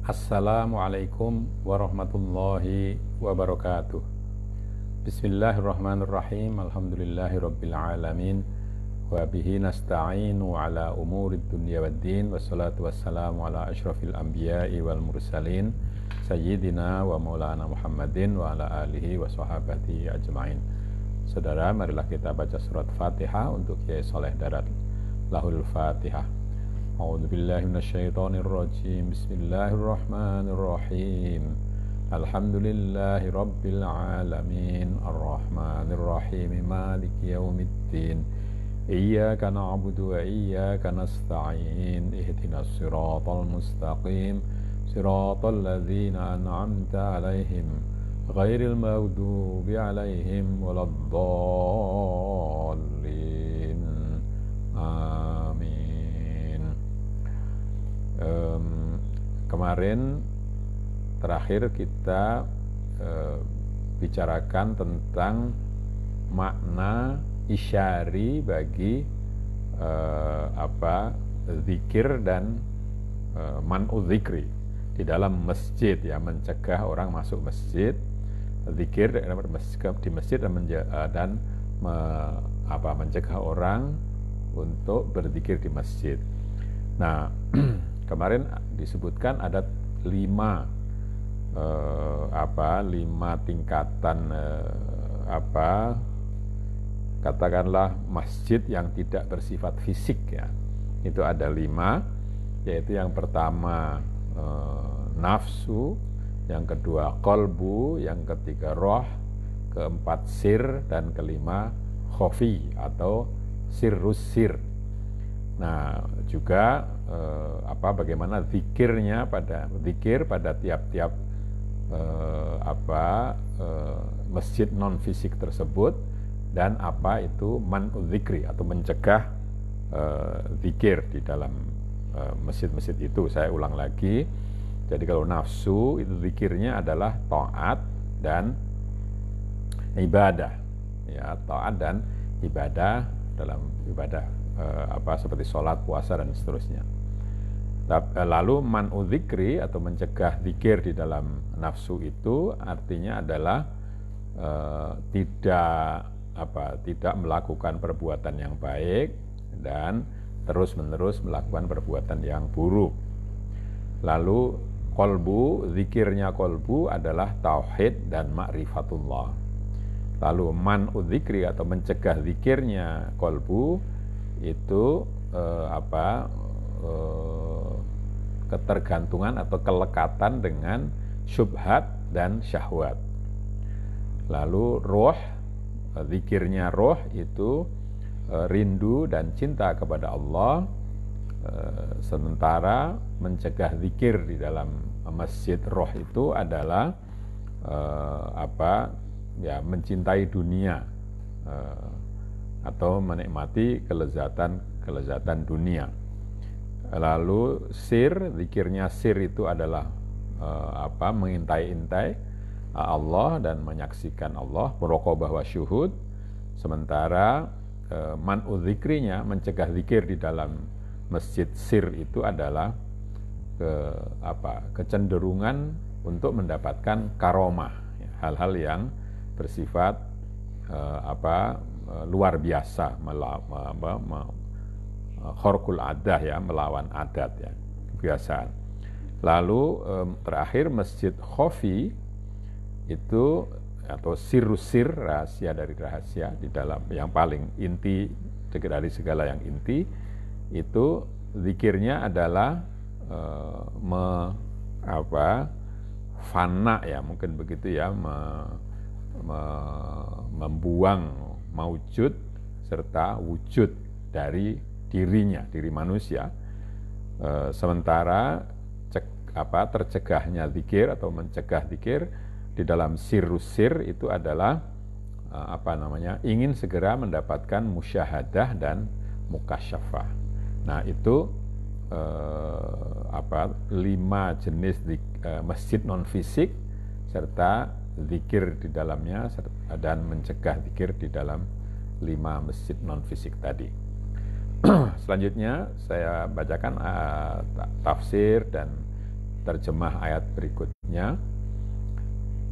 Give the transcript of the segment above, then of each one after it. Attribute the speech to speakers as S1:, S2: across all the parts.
S1: Assalamualaikum warahmatullahi wabarakatuh. Bismillahirrahmanirrahim. Alhamdulillahirabbil alamin. Wa bihi nasta'inu ala umurid dunya waddin. Wassalatu wassalamu ala asyrafil anbiya'i wal mursalin sayyidina wa maulana Muhammadin wa ala alihi wa sahabati ajma'in. Saudara, marilah kita baca surat Fatihah untuk Kiai Soleh Darat. Lahul Fatihah. A'udzu billahi minasyaitonir rajim. Bismillahirrahmanirrahim. Alhamdulillahi rabbil alamin. Arrahmanir rahim. Maliki yaumiddin. Iyyaka na'budu wa iyyaka nasta'in. Ihdinas siratal mustaqim. Siratal ladzina an'amta 'alaihim ghairil maghdubi 'alaihim waladdallin. Amin. Kemarin terakhir kita bicarakan tentang makna isyari bagi zikir dan man'u dzikri di dalam masjid, ya, mencegah orang masuk masjid, zikir di masjid dan mencegah orang untuk berzikir di masjid. Nah, kemarin disebutkan ada 5 tingkatan katakanlah masjid yang tidak bersifat fisik, ya. Itu ada 5, yaitu yang pertama nafsu, yang kedua qalbu, yang ketiga roh, keempat sir, dan kelima khofi atau sirrus sir. Nah, juga bagaimana zikirnya pada tiap-tiap masjid non fisik tersebut, dan apa itu man'u dzikri atau mencegah zikir di dalam masjid-masjid itu. Saya ulang lagi. Jadi kalau nafsu itu zikirnya adalah taat dan ibadah, ya, taat dan ibadah dalam ibadah seperti sholat, puasa, dan seterusnya. Lalu man'u dzikri atau mencegah zikir di dalam nafsu itu artinya adalah tidak melakukan perbuatan yang baik dan terus-menerus melakukan perbuatan yang buruk. Lalu qalbu, zikirnya qalbu adalah tauhid dan ma'rifatullah. Lalu man'u dzikri atau mencegah zikirnya qalbu itu ketergantungan atau kelekatan dengan syubhat dan syahwat. Lalu roh, zikirnya roh itu rindu dan cinta kepada Allah, sementara mencegah zikir di dalam masjid roh itu adalah mencintai dunia atau menikmati kelezatan dunia. Lalu sir, zikirnya sir itu adalah mengintai-intai Allah dan menyaksikan Allah, muraqabah wa syuhud. Sementara man'u dzikrinya, mencegah zikir di dalam masjid sir itu adalah kecenderungan untuk mendapatkan karomah, ya, hal-hal yang bersifat luar biasa, khorkul adah, ya, melawan adat, ya, kebiasaan. Lalu terakhir masjid khofi itu atau sirusir, rahasia dari rahasia, di dalam yang paling inti dari segala yang inti, itu zikirnya adalah fana, ya, mungkin begitu, ya, membuang maujud serta wujud dari diri manusia, sementara tercegahnya zikir atau mencegah zikir di dalam sirusir itu adalah ingin segera mendapatkan musyahadah dan mukasyafah. Nah, itu 5 jenis masjid non fisik serta zikir di dalamnya dan mencegah zikir di dalam 5 masjid non fisik tadi. Selanjutnya saya bacakan tafsir dan terjemah ayat berikutnya.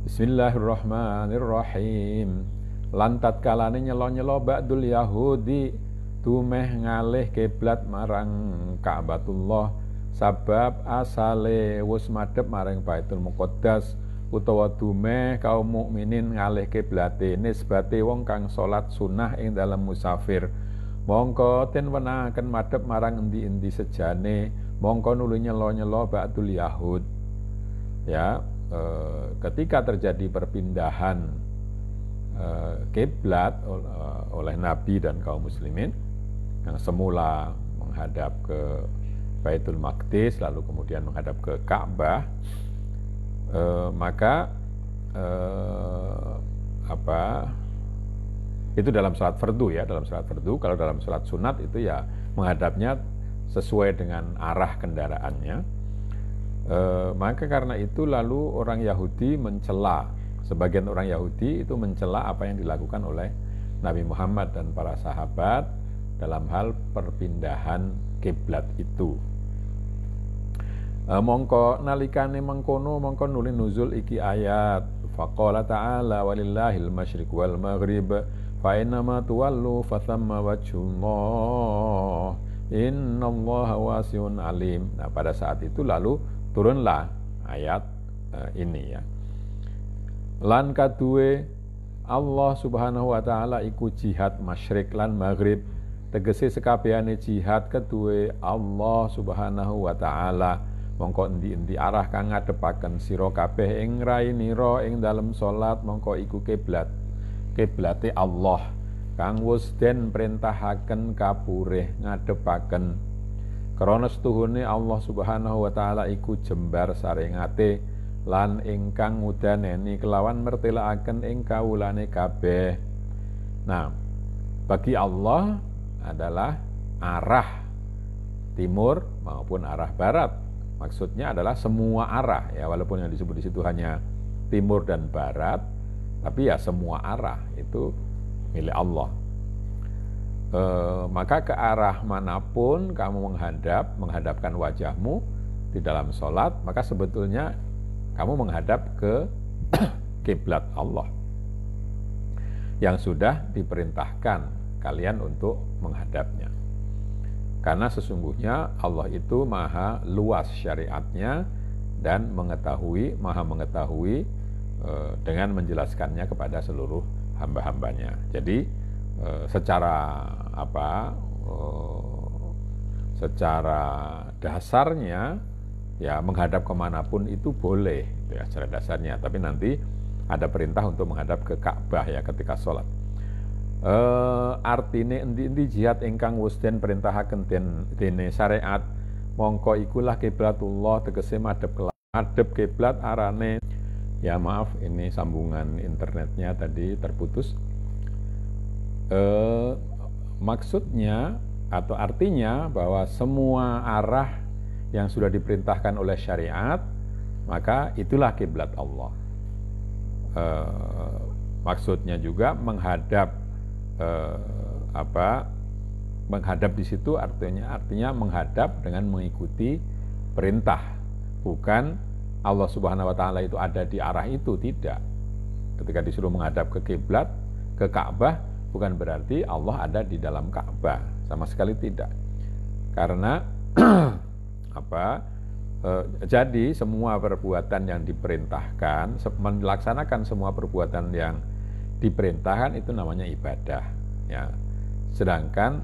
S1: Bismillahirrahmanirrahim. Lantat kalane nyelo-nyelo ba'dul Yahudi tumeh ngalih kiblat marang Ka'batullah sabab asale wis madhep marang Baitul Muqaddas, utawa dumeh kaum mukminin ngalih kiblate nisbate wong kang salat sunah ing dalam musafir, mongko ten wenahaken madhep marang endi-endi sejane, mongko nuli nyelo-nyelo ba'dul Yahud. Ya, ketika terjadi perpindahan kiblat oleh Nabi dan kaum muslimin yang semula menghadap ke Baitul Maqdis lalu kemudian menghadap ke Ka'bah, maka itu dalam salat fardu ya, dalam salat fardu. Kalau dalam salat sunat itu ya menghadapnya sesuai dengan arah kendaraannya. Maka karena itu lalu orang Yahudi mencela, sebagian orang Yahudi itu mencela apa yang dilakukan oleh Nabi Muhammad dan para sahabat dalam hal perpindahan kiblat itu. Mongko nalikane mengkono mongko nuli nuzul iki ayat, faqala ta'ala walillahil masyriq wal maghrib fa innama tuwallu fathamma wajhullah innallaha wasi'un alim. Nah, pada saat itu lalu turunlah ayat ini ya. Lan kaduwe Allah Subhanahu wa taala iku jihad masyriq lan maghrib, tegese sekabehane jihad kedue Allah Subhanahu wa taala. Mongko endi-endi arah kang ngadepaken sira kabeh ing rainira ing dalem salat, mongko iku kiblat, kiblate Allah kang wis den perintahaken kapurih ngadepaken. Krana setuhune Allah Subhanahu wa taala iku jembar saringate lan ingkang ngudaneni kelawan mertelakaken ing kawulane kabeh. Nah, bagi Allah adalah arah timur maupun arah barat. Maksudnya adalah semua arah ya, walaupun yang disebut di situ hanya timur dan barat, tapi ya semua arah itu milik Allah. Maka ke arah manapun kamu menghadapkan wajahmu di dalam sholat, maka sebetulnya kamu menghadap ke kiblat Allah yang sudah diperintahkan kalian untuk menghadapnya. Karena sesungguhnya Allah itu maha luas syariatnya dan maha mengetahui dengan menjelaskannya kepada seluruh hamba-hambanya. Jadi secara dasarnya ya menghadap kemanapun itu boleh ya, secara dasarnya. Tapi nanti ada perintah untuk menghadap ke Ka'bah ya ketika sholat. Artine endi-endi jihad ingkang wis den perintahaken dene syariat, mongko ikulah kiblatullah, tegese madhep kiblat arane. Ya maaf, ini sambungan internetnya tadi terputus. Maksudnya atau artinya bahwa semua arah yang sudah diperintahkan oleh syariat, maka itulah kiblat Allah. Maksudnya juga menghadap menghadap di situ artinya menghadap dengan mengikuti perintah, bukan Allah Subhanahu wa taala itu ada di arah itu, tidak. Ketika disuruh menghadap ke kiblat, ke Ka'bah, bukan berarti Allah ada di dalam Ka'bah, sama sekali tidak. Karena jadi semua perbuatan yang diperintahkan, melaksanakan semua perbuatan yang diperintahkan itu namanya ibadah ya. Sedangkan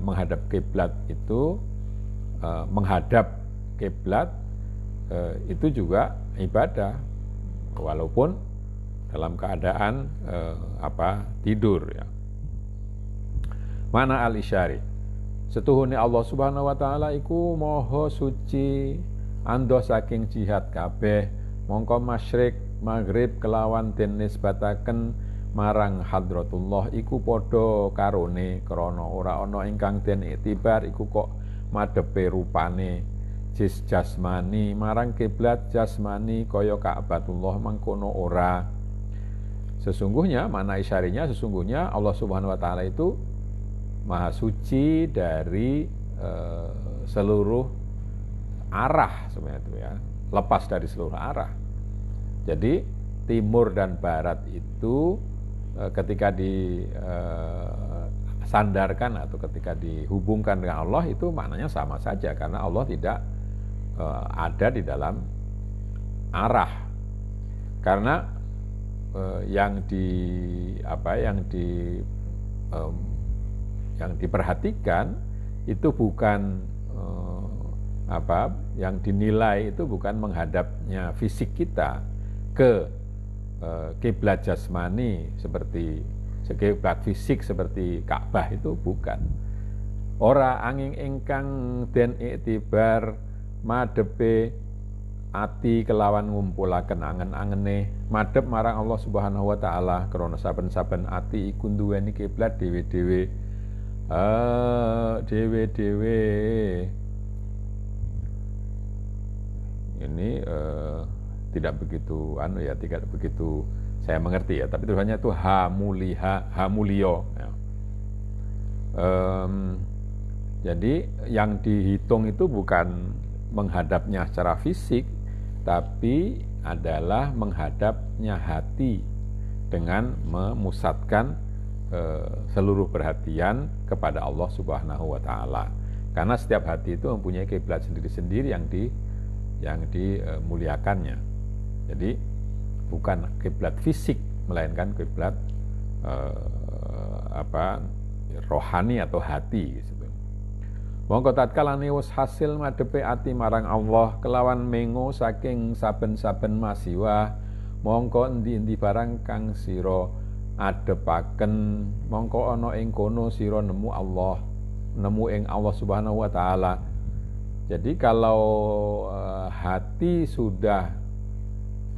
S1: menghadap kiblat itu menghadap kiblat itu juga ibadah walaupun dalam keadaan tidur ya. Mana al-isyari setuhune Allah Subhanahu wa taala iku maha suci ando saking jihad kabeh, mongko masyrik maghrib kelawan den nisbataken marang hadratullah iku padha karone, krana ora ana ingkang den iktibar iku kok madhepe rupane jasmani marang kiblat jasmani kaya Ka'batullah mangkono ora. Sesungguhnya mana isyarinya, sesungguhnya Allah Subhanahu wa taala itu maha suci dari seluruh arah sebenarnya itu ya, lepas dari seluruh arah. Jadi timur dan barat itu ketika disandarkan atau ketika dihubungkan dengan Allah itu maknanya sama saja, karena Allah tidak ada di dalam arah. Karena yang diperhatikan itu bukan yang dinilai itu bukan menghadapnya fisik kita ke kiblat jasmani seperti kiblat fisik seperti Ka'bah, itu bukan. Ora angin ingkang den iktibar madhepe ati kelawan ngumpulaken angen-angene madhep marang Allah Subhanahu wa taala, krana saben-saben ati iku duweni kiblat dhewe-dhewe. Dhewe-dhewe ini tidak begitu tidak begitu saya mengerti ya, tapi tulisannya itu hamulio ya. Jadi yang dihitung itu bukan menghadapnya secara fisik, tapi adalah menghadapnya hati dengan memusatkan seluruh perhatian kepada Allah Subhanahu wa taala. Karena setiap hati itu mempunyai kiblat sendiri-sendiri yang dimuliakannya. Jadi bukan kiblat fisik, melainkan kiblat rohani atau hati gitu. Mongko tatkala wis hasil madhepe ati marang Allah kelawan mengo saking saben-saben masiwa, mongko endi-endi barang kang sira adepaken, mongko ana ing kono sira nemu ing Allah Subhanahu wa taala. Jadi kalau hati sudah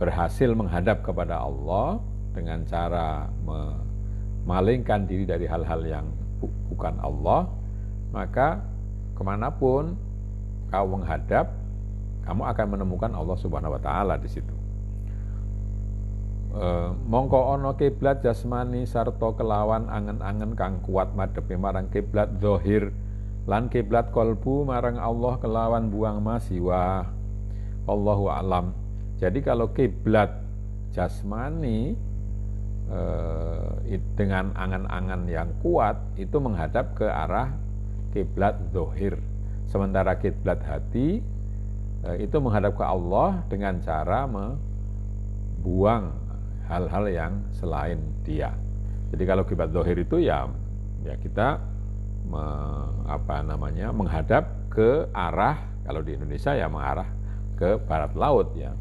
S1: berhasil menghadap kepada Allah dengan cara memalingkan diri dari hal-hal yang bukan Allah, maka kemanapun kau menghadap, kamu akan menemukan Allah Subhanahu wa taala di situ. Mongko ana kiblat jasmani sarta kelawan angen-angen kang kuat madhepe marang kiblat zahir lan kiblat kolbu marang Allah kelawan buang masiwa. Allahu a'lam. Jadi kalau kiblat jasmani dengan angan-angan yang kuat itu menghadap ke arah kiblat zahir. Sementara kiblat hati itu menghadap ke Allah dengan cara membuang hal-hal yang selain Dia. Jadi kalau kiblat zahir itu ya kita menghadap ke arah, kalau di Indonesia ya mengarah ke barat laut ya.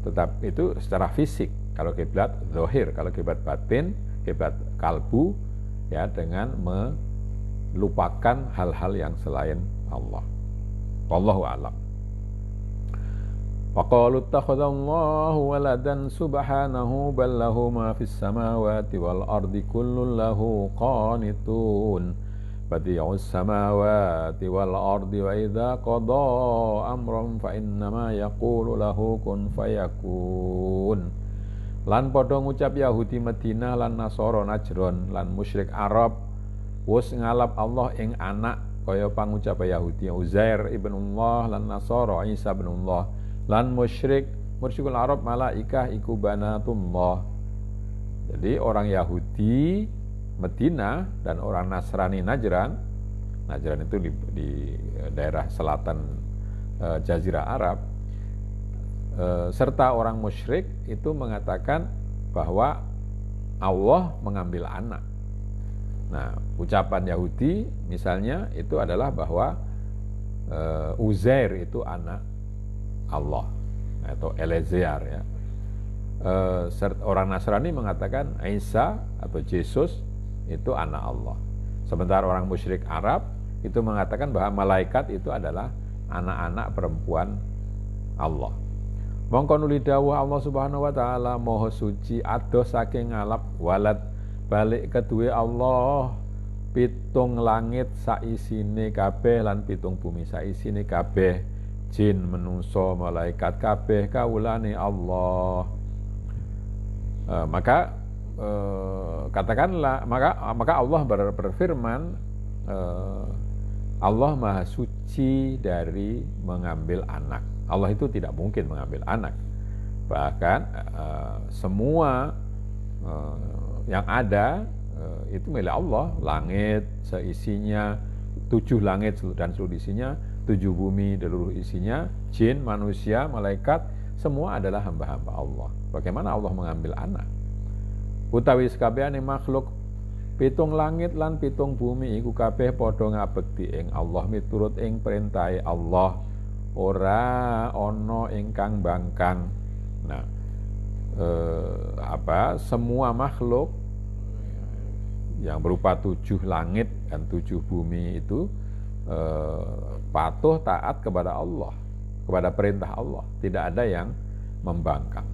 S1: Tetap itu secara fisik. Kalau kiblat zahir, kalau kiblat batin, kiblat kalbu ya dengan melupakan hal-hal yang selain Allah. Wallahu a'lam. Wa qalu ittakhadallahu waladan subhanahu bal lahu ma fis samawati wal ardi kullun lahu qanitun. Badi'us samawati wal ardi wa idza qada amran fa innama yaqulu lahu kun fayakun. Lan padha ngucap Yahudi Madinah lan Nasara Najron lan musyrik Arab wis ngalap Allah ing anak kaya pangucap Yahudi Uzair ibnullah lan Nasara Isa ibnullah lan musyrikul Arab malaikah iku banatullah. Jadi orang Yahudi Madinah dan orang Nasrani Najran itu di daerah selatan Jazirah Arab, serta orang musyrik itu mengatakan bahwa Allah mengambil anak. Nah, ucapan Yahudi misalnya itu adalah bahwa Uzair itu anak Allah atau Eleazar ya. Orang Nasrani mengatakan Isa atau Yesus itu anak Allah. Sementara orang musyrik Arab itu mengatakan bahwa malaikat itu adalah anak-anak perempuan Allah. Mongko nuli dawuh Allah Subhanahu wa taala maha suci adoh saking ngalap walad balik kedue Allah pitung langit saisine kabeh lan pitung bumi saisine kabeh jin menungso malaikat kabeh kawulane Allah. Katakanlah maka Allah berfirman Allah maha suci suci dari mengambil anak. Allah itu tidak mungkin mengambil anak. Bahkan semua yang ada itu milik Allah. Langit seisinya, 7 langit dan seluruh isinya, 7 bumi dan seluruh isinya, jin, manusia, malaikat, semua adalah hamba-hamba Allah. Bagaimana Allah mengambil anak? Utawi sekabehane makhluk 7 langit lan 7 bumi iku kabeh padha ngabekti ing Allah miturut ing perintahe Allah, ora ana ingkang bangkang. Nah, semua makhluk yang berupa 7 langit dan 7 bumi itu patuh taat kepada Allah, kepada perintah Allah, tidak ada yang membangkang.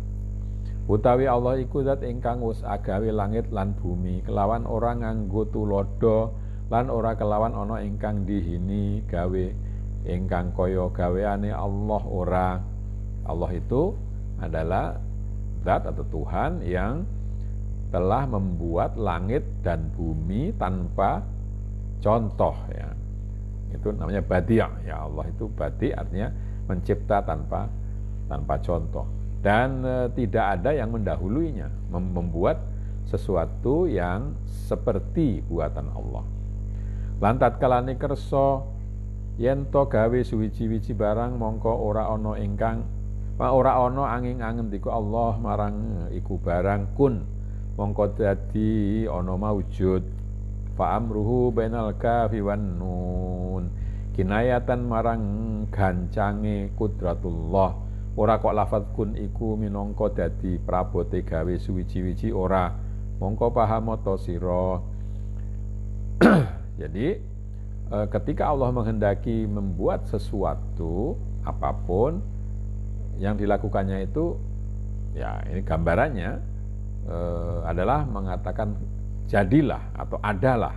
S1: Utawi Allah iku zat ingkang wis agawe langit lan bumi kelawan ora nganggo tulodo lan ora kelawan ana ingkang dihini gawe ingkang kaya gaweane Allah ora. Allah itu adalah zat atau Tuhan yang telah membuat langit dan bumi tanpa contoh, ya. Itu namanya badi', ya. Allah itu badi' artinya mencipta tanpa contoh. Dan tidak ada yang mendahuluinya, membuat sesuatu yang seperti buatan Allah. Lantat kalane kersa yen to gawe suwiji-wiji barang mongko ora ana angin diku Allah marang iku barang kun mongko dadi ana maujud. Fa amruhu bainal kafi wan nun kinayatan marang gancange kudratullah. Ora kok lafaz kun iku minangka dadi prabote gawe suwiji-wiji, ora. Mongko paham to sira. Jadi ketika Allah menghendaki membuat sesuatu apapun yang dilakukannya itu, ya ini gambarannya adalah mengatakan jadilah atau adalah.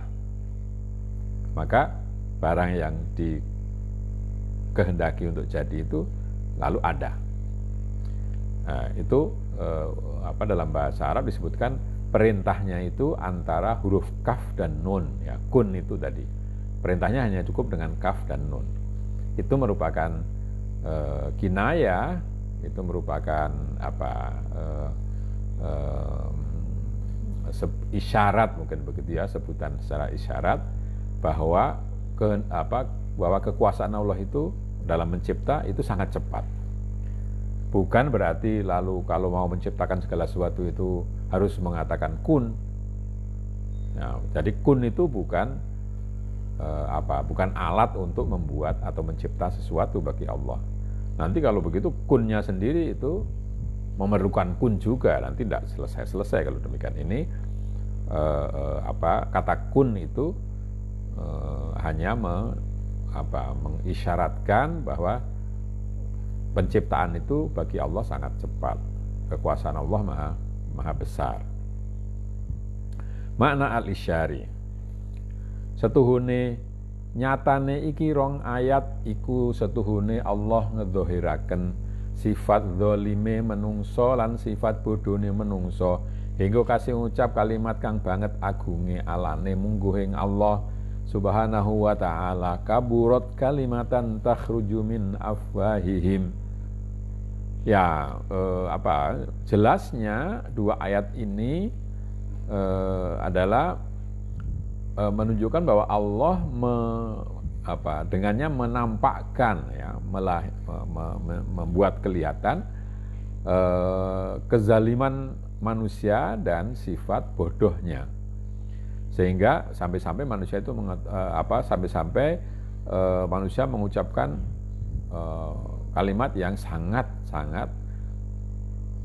S1: Maka barang yang dikehendaki untuk jadi itu lalu ada. Nah, itu dalam bahasa Arab disebutkan perintahnya itu antara huruf kaf dan nun, ya. Kun itu tadi perintahnya hanya cukup dengan kaf dan nun. Itu merupakan kinayah, itu merupakan isyarat, mungkin begitu ya, sebutan secara isyarat bahwa bahwa kekuasaan Allah itu dalam mencipta itu sangat cepat. Bukan berarti lalu kalau mau menciptakan segala sesuatu itu harus mengatakan kun. Nah, jadi kun itu bukan bukan alat untuk membuat atau mencipta sesuatu bagi Allah. Nanti kalau begitu kunnya sendiri itu memerlukan kun juga, nanti tidak selesai kalau demikian. Ini kata kun itu hanya mengisyaratkan bahwa penciptaan itu bagi Allah sangat cepat. Kekuasaan Allah maha besar. Makna al-isyari, setuhune nyatane iki rong ayat iku setuhune Allah ngedzohiraken sifat zalime menungso lan sifat bodhone menungso hingga kasih ngucap kalimat kang banget agunge alane mungguhing Allah subhanahu wa ta'ala. Kaburat kalimatan takhruju min afwahihim. Ya, jelasnya dua ayat ini adalah menunjukkan bahwa Allah dengannya menampakkan, ya, membuat kelihatan kezaliman manusia dan sifat bodohnya, sehingga sampai-sampai manusia itu manusia mengucapkan kalimat yang sangat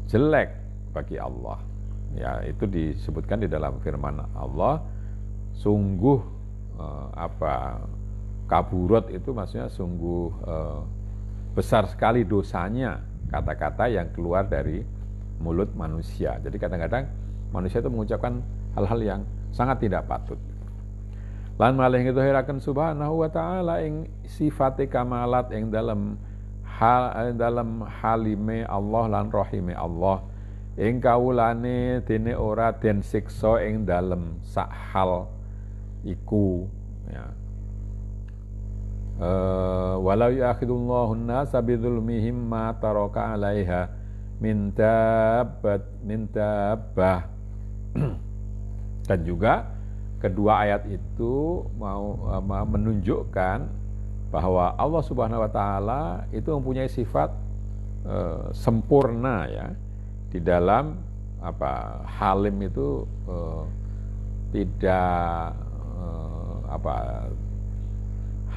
S1: jelek bagi Allah. Ya, itu disebutkan di dalam firman Allah, sungguh kaburat itu maksudnya sungguh besar sekali dosanya kata-kata yang keluar dari mulut manusia. Jadi kadang-kadang manusia itu mengucapkan hal-hal yang sangat tidak patut. Lan malih ngedzohiraken subhanahu wa ta'ala ing sifate kamalat ing dalam halime Allah lan rahime Allah ing kawulane dene ora den siksa ing dalem sak hal iku, ya. walau yu'akhidullahu an-nasa bidzulmihim ma taraka 'alaiha min dabbah. Dan juga kedua ayat itu mau menunjukkan bahwa Allah Subhanahu wa taala itu mempunyai sifat sempurna ya di dalam halim itu tidak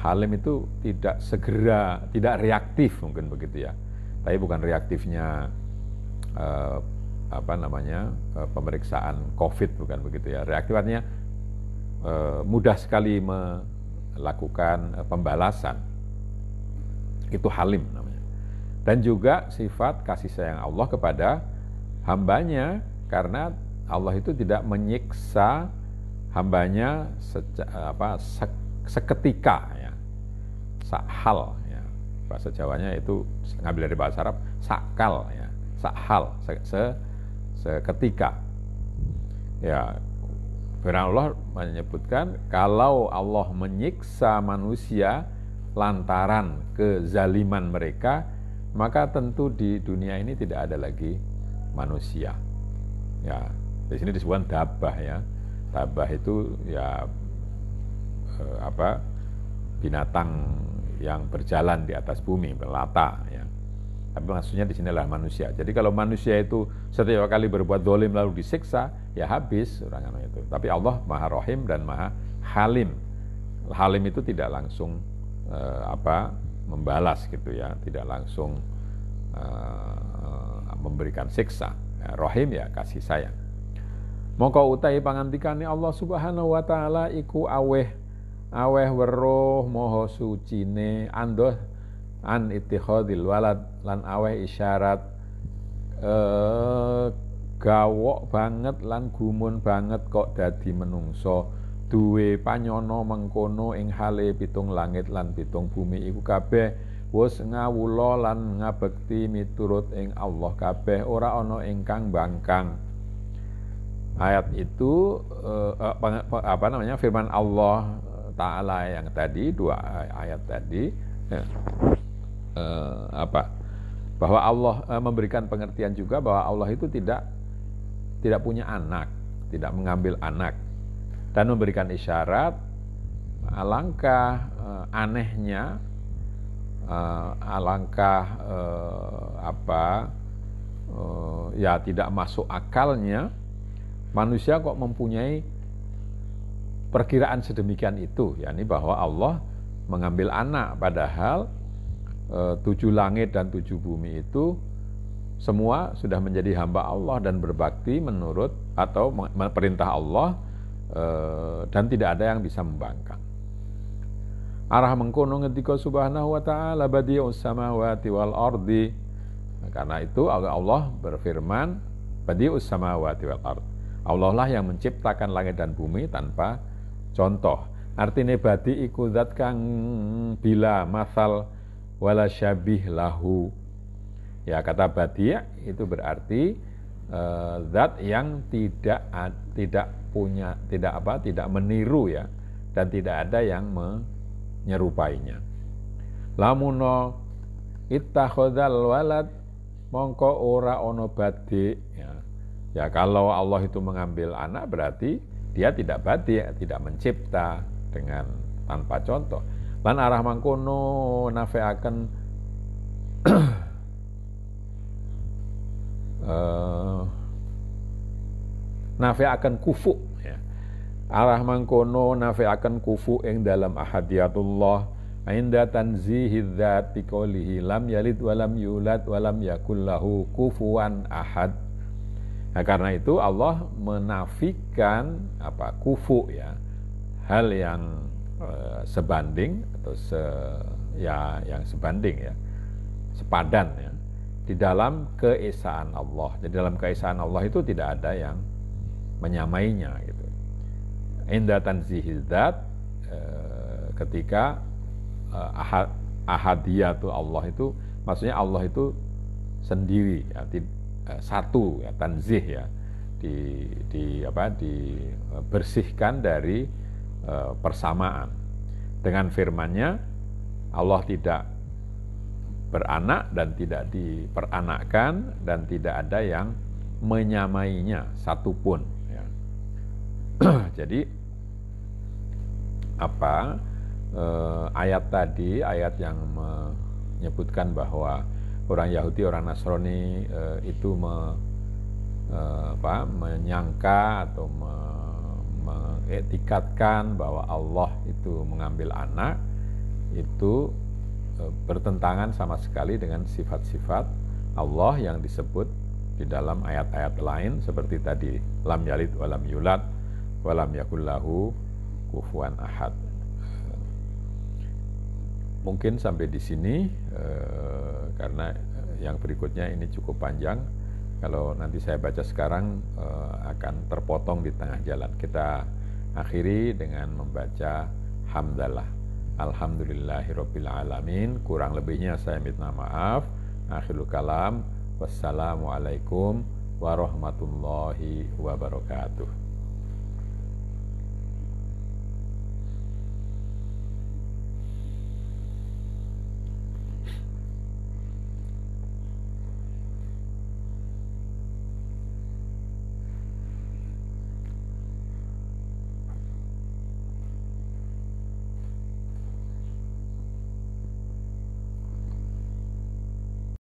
S1: halim itu tidak segera, tidak reaktif mungkin begitu ya. Tapi bukan reaktifnya pemeriksaan COVID, bukan begitu ya. Reaktif artinya mudah sekali melakukan pembalasan. Itu halim namanya. Dan juga sifat kasih sayang Allah kepada hambanya, karena Allah itu tidak menyiksa hambanya seketika ya. Sakhal ya. Bahasa Jawanya itu ngambil dari bahasa Arab sakal ya. Sakhal seketika. Ya, firman Allah menyebutkan kalau Allah menyiksa manusia lantaran kezaliman mereka, maka tentu di dunia ini tidak ada lagi manusia. Ya, di sini disebut dabbah ya. Dabbah itu ya binatang yang berjalan di atas bumi, melata ya. Tapi maksudnya di sini adalah manusia. Jadi kalau manusia itu setiap kali berbuat dolim lalu disiksa, ya habis orang itu. Tapi Allah Maha Rahim dan Maha Halim. Halim itu tidak langsung membalas gitu ya, tidak langsung memberikan siksa. Ya, Rahim ya kasih sayang. Mongko utahi pangantikane Allah Subhanahu wa taala iku aweh weruh moho sucine andoh an ittikhadil walad lan aweh isyarat gawok banget lan gumun banget kok dadi menungso duwe panyono mengkono ing hale pitung langit lan pitung bumi iku kabeh wis ngawula lan ngabekti miturut ing Allah kabeh ora ana ingkang bangkang. Ayat itu firman Allah Ta'ala yang tadi, dua ayat tadi bahwa Allah memberikan pengertian juga bahwa Allah itu tidak punya anak, tidak mengambil anak, dan memberikan isyarat alangkah anehnya, alangkah ya tidak masuk akalnya manusia kok mempunyai perkiraan sedemikian itu, yakni bahwa Allah mengambil anak, padahal 7 langit dan 7 bumi itu semua sudah menjadi hamba Allah dan berbakti menurut atau perintah Allah, dan tidak ada yang bisa membangkang. Arah mengkono ngendika Subhanahu wa taala badi'us samawati wal ardi. Karena itu Allah berfirman badi'us samawati wal ardi. Allah lah yang menciptakan langit dan bumi tanpa contoh. Artinya badi iku zat kang bila masal wala syabih lahu. Ya, kata badi itu berarti zat yang tidak meniru ya, dan tidak ada yang menyerupainya. Lamuno ittakhadzal walad mongko ora ono badi ya. Ya, kalau Allah itu mengambil anak berarti dia tidak badi, tidak mencipta dengan tanpa contoh. Lan arah mangkono nafeaken nafeaken kufu ya. Arah mangkono nafeaken kufu ing dalam ahadiyatullah inda tanzihi dzat biqoulihi lam yalid walam yulad walam yakul lahu kufuwan ahad. Nah, karena itu Allah menafikan kufu ya, hal yang sebanding atau yang sebanding ya, sepadan ya, di dalam keesaan Allah. Jadi dalam keesaan Allah itu tidak ada yang menyamainya gitu. Inda tanzihi dzat, ketika ahadiyatu Allah itu maksudnya Allah itu sendiri ya, satu ya, tanzih ya, dibersihkan dari persamaan. Dengan firman-Nya Allah tidak beranak dan tidak diperanakkan dan tidak ada yang menyamainya satupun. Ya. Jadi ayat tadi, ayat yang menyebutkan bahwa orang Yahudi, orang Nasrani itu menyangka atau mengetikatkan bahwa Allah itu mengambil anak, itu bertentangan sama sekali dengan sifat-sifat Allah yang disebut di dalam ayat-ayat lain seperti tadi, lam yalid walam yulad walam yakul lahu kufuwan ahad. Mungkin sampai di sini karena yang berikutnya ini cukup panjang. Kalau nanti saya baca sekarang akan terpotong di tengah jalan. Kita akhiri dengan membaca hamdalah. Alhamdulillahirabbil alamin. Kurang lebihnya saya minta maaf. Akhirul kalam. Wassalamualaikum warahmatullahi wabarakatuh.